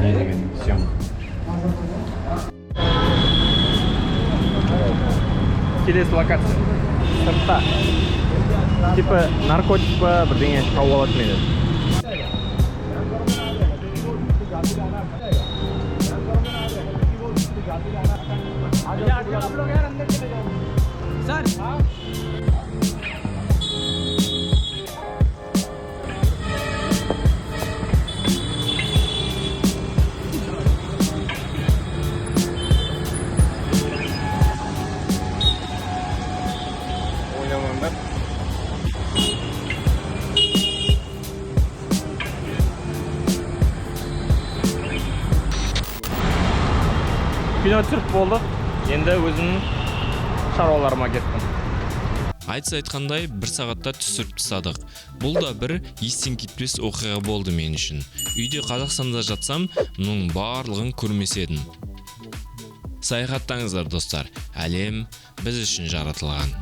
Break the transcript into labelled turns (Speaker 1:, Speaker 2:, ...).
Speaker 1: Не деген съемка. Келесі локация. Сыртта. Типа наркотик па бірдеңе тауып алатын еді. Кино түсіріп болды. Енді өзімнің шаруаларыма кеттім.
Speaker 2: Айтса айтқандай, бір сағатта түсіріп тастадық. Бұл да бір естен кетпес оқиға болды мен үшін. Үйде Қазақстанда жатсам, мұның барлығын көрмес едім. Саяхаттаңыздар достар. Әлем біз үшін жаратылған.